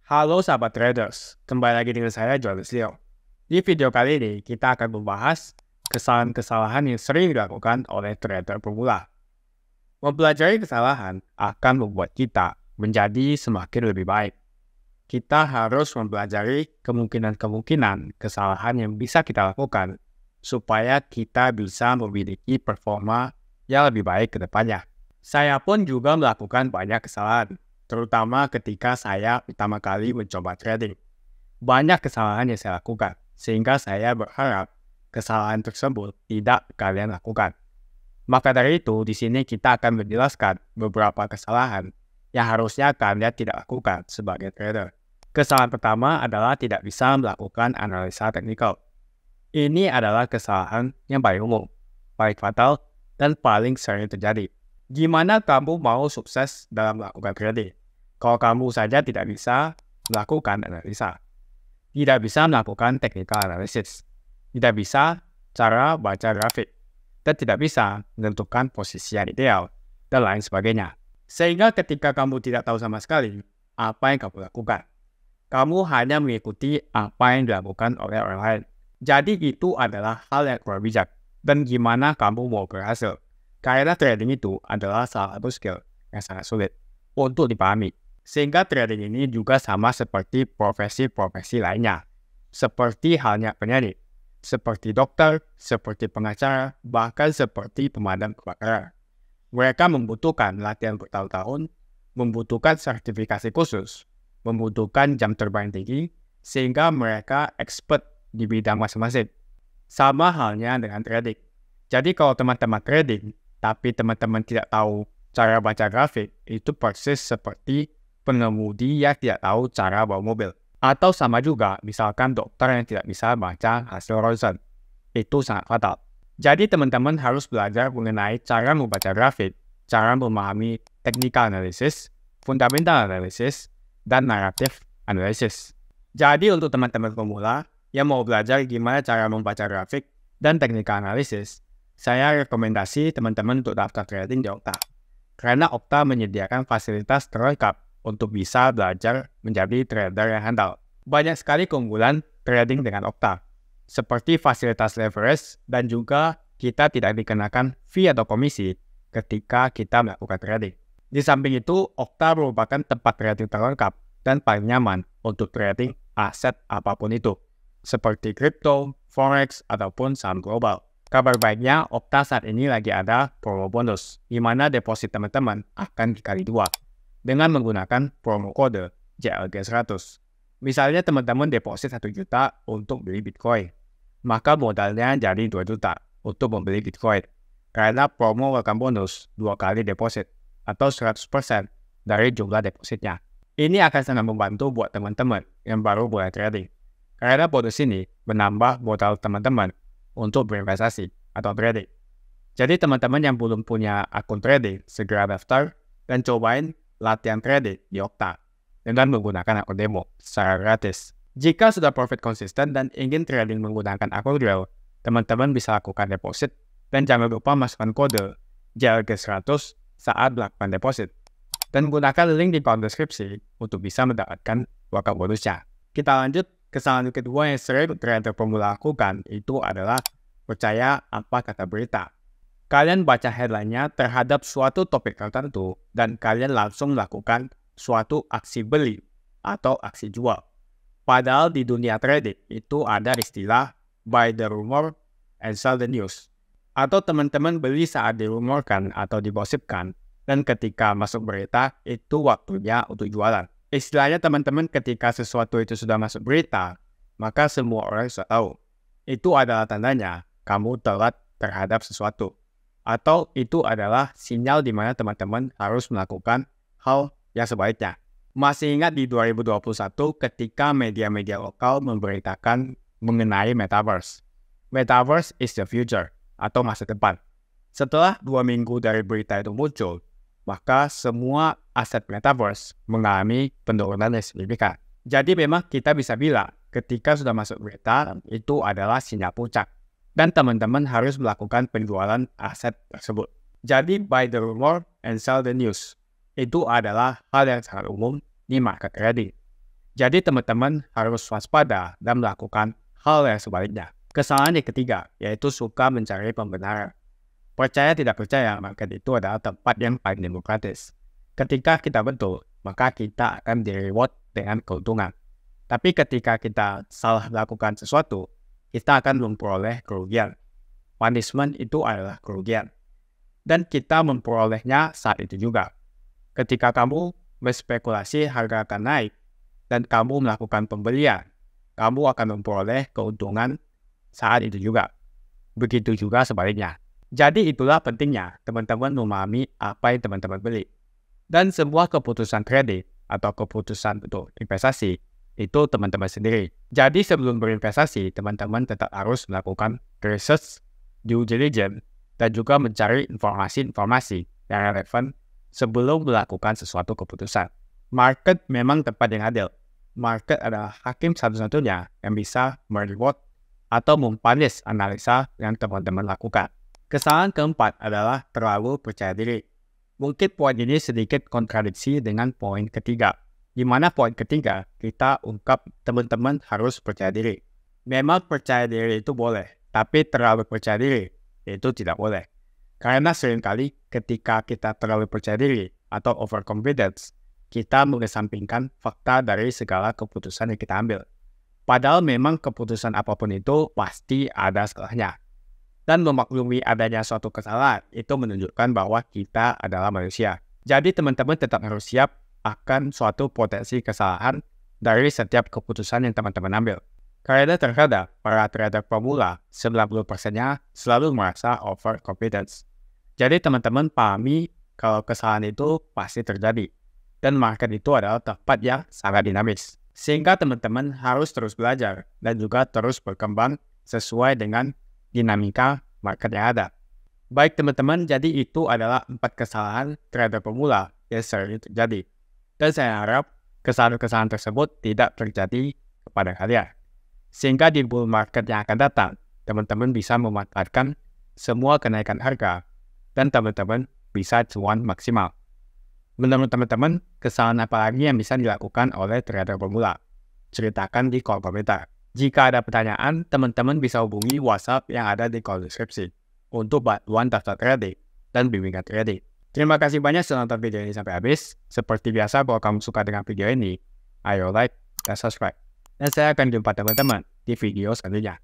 Halo sahabat traders, kembali lagi dengan saya Johannes Leo. Di video kali ini kita akan membahas kesalahan-kesalahan yang sering dilakukan oleh trader pemula. Mempelajari kesalahan akan membuat kita menjadi semakin lebih baik. Kita harus mempelajari kemungkinan-kemungkinan kesalahan yang bisa kita lakukan supaya kita bisa memiliki performa yang lebih baik ke depannya. Saya pun juga melakukan banyak kesalahan, terutama ketika saya pertama kali mencoba trading. Banyak kesalahan yang saya lakukan, sehingga saya berharap kesalahan tersebut tidak kalian lakukan. Maka dari itu, di sini kita akan menjelaskan beberapa kesalahan yang harusnya kalian tidak lakukan sebagai trader. Kesalahan pertama adalah tidak bisa melakukan analisa teknikal. Ini adalah kesalahan yang paling umum, paling fatal, dan paling sering terjadi. Gimana kamu mau sukses dalam melakukan trading kalau kamu saja tidak bisa melakukan analisa, tidak bisa melakukan technical analysis, tidak bisa cara baca grafik, dan tidak bisa menentukan posisi yang ideal, dan lain sebagainya. Sehingga ketika kamu tidak tahu sama sekali apa yang kamu lakukan, kamu hanya mengikuti apa yang dilakukan oleh orang lain. Jadi itu adalah hal yang kurang bijak. Dan gimana kamu mau berhasil? Karena trading itu adalah salah satu skill yang sangat sulit untuk dipahami. Sehingga trading ini juga sama seperti profesi-profesi lainnya. Seperti halnya penyanyi, seperti dokter, seperti pengacara, bahkan seperti pemadam kebakaran. Mereka membutuhkan latihan bertahun-tahun, membutuhkan sertifikasi khusus, membutuhkan jam terbang tinggi, sehingga mereka expert di bidang masing-masing. Sama halnya dengan trading. Jadi kalau teman-teman trading, tapi teman-teman tidak tahu cara baca grafik, itu persis seperti pengemudi yang tidak tahu cara bawa mobil. Atau sama juga, misalkan dokter yang tidak bisa baca hasil ronsen. Itu sangat fatal. Jadi teman-teman harus belajar mengenai cara membaca grafik, cara memahami technical analysis, fundamental analysis, dan narrative analysis. Jadi untuk teman-teman pemula yang mau belajar gimana cara membaca grafik dan technical analysis, saya rekomendasi teman-teman untuk daftar trading di Okta. Karena Okta menyediakan fasilitas terlengkap untuk bisa belajar menjadi trader yang handal. Banyak sekali keunggulan trading dengan Okta, seperti fasilitas leverage dan juga kita tidak dikenakan fee atau komisi ketika kita melakukan trading. Di samping itu, Okta merupakan tempat trading terlengkap dan paling nyaman untuk trading aset apapun itu, seperti kripto, forex, ataupun saham global. Kabar baiknya, Okta saat ini lagi ada promo bonus, di mana deposit teman-teman akan dikali 2 dengan menggunakan promo kode JLG100. Misalnya teman-teman deposit 1 juta untuk beli Bitcoin, maka modalnya jadi 2 juta untuk membeli Bitcoin. Karena promo welcome bonus 2 kali deposit atau 100% dari jumlah depositnya. Ini akan sangat membantu buat teman-teman yang baru mulai trading. Karena bonus ini menambah modal teman-teman untuk berinvestasi atau trading. Jadi teman-teman yang belum punya akun trading, segera daftar dan cobain latihan trading di Okta dengan menggunakan akun demo secara gratis. Jika sudah profit konsisten dan ingin trading menggunakan akun real, teman-teman bisa lakukan deposit dan jangan lupa masukkan kode JLG100 saat melakukan deposit. Dan gunakan link di kolom deskripsi untuk bisa mendapatkan welcome bonusnya. Kita lanjut. Kesalahan kedua yang sering trader pemula lakukan itu adalah percaya apa kata berita. Kalian baca headline-nya terhadap suatu topik tertentu dan kalian langsung melakukan suatu aksi beli atau aksi jual. Padahal di dunia trading itu ada istilah buy the rumor and sell the news. Atau teman-teman beli saat dirumorkan atau digosipkan dan ketika masuk berita itu waktunya untuk jualan. Istilahnya teman-teman ketika sesuatu itu sudah masuk berita, maka semua orang sudah tahu. Itu adalah tandanya kamu telat terhadap sesuatu. Atau itu adalah sinyal di mana teman-teman harus melakukan hal yang sebaiknya. Masih ingat di 2021 ketika media-media lokal memberitakan mengenai Metaverse. Metaverse is the future atau masa depan. Setelah 2 minggu dari berita itu muncul, maka semua aset Metaverse mengalami penurunan yang signifikan. Jadi memang kita bisa bilang ketika sudah masuk berita itu adalah sinyal puncak. Dan teman-teman harus melakukan penjualan aset tersebut. Jadi buy the rumor and sell the news. Itu adalah hal yang sangat umum di market trading. Jadi teman-teman harus waspada dan melakukan hal yang sebaliknya. Kesalahan yang ketiga, yaitu suka mencari pembenaran. Percaya tidak percaya, market itu adalah tempat yang paling demokratis. Ketika kita betul, maka kita akan di-reward dengan keuntungan. Tapi ketika kita salah melakukan sesuatu, kita akan memperoleh kerugian. Punishment itu adalah kerugian. Dan kita memperolehnya saat itu juga. Ketika kamu berspekulasi harga akan naik, dan kamu melakukan pembelian, kamu akan memperoleh keuntungan saat itu juga. Begitu juga sebaliknya. Jadi itulah pentingnya teman-teman memahami apa yang teman-teman beli. Dan sebuah keputusan kredit atau keputusan untuk investasi, itu teman-teman sendiri. Jadi sebelum berinvestasi, teman-teman tetap harus melakukan research, due diligence, dan juga mencari informasi-informasi yang relevan sebelum melakukan sesuatu keputusan. Market memang tempat yang adil. Market adalah hakim satu-satunya yang bisa mereward atau mempanis analisa yang teman-teman lakukan. Kesalahan keempat adalah terlalu percaya diri. Mungkin poin ini sedikit kontradiksi dengan poin ketiga. Di mana poin ketiga, kita ungkap teman-teman harus percaya diri. Memang percaya diri itu boleh, tapi terlalu percaya diri itu tidak boleh. Karena seringkali ketika kita terlalu percaya diri atau overconfidence, kita mengesampingkan fakta dari segala keputusan yang kita ambil. Padahal memang keputusan apapun itu pasti ada salahnya. Dan memaklumi adanya suatu kesalahan itu menunjukkan bahwa kita adalah manusia. Jadi teman-teman tetap harus siap akan suatu potensi kesalahan dari setiap keputusan yang teman-teman ambil. Karena terkadang para trader pemula 90%-nya selalu merasa overconfidence. Jadi teman-teman pahami kalau kesalahan itu pasti terjadi. Dan market itu adalah tempat yang sangat dinamis. Sehingga teman-teman harus terus belajar dan juga terus berkembang sesuai dengan dinamika market yang ada. Baik teman-teman, jadi itu adalah 4 kesalahan trader pemula yang sering terjadi. Dan saya harap kesalahan-kesalahan tersebut tidak terjadi kepada kalian. Sehingga di bull market yang akan datang, teman-teman bisa memanfaatkan semua kenaikan harga dan teman-teman bisa cuan maksimal. Menurut teman-teman, kesalahan apa lagi yang bisa dilakukan oleh trader pemula? Ceritakan di kolom komentar. Jika ada pertanyaan, teman-teman bisa hubungi WhatsApp yang ada di kolom deskripsi untuk bantuan daftar trading dan bimbingan trading. Terima kasih banyak sudah nonton video ini sampai habis. Seperti biasa, kalau kamu suka dengan video ini, ayo like dan subscribe. Dan saya akan jumpa teman-teman di video selanjutnya.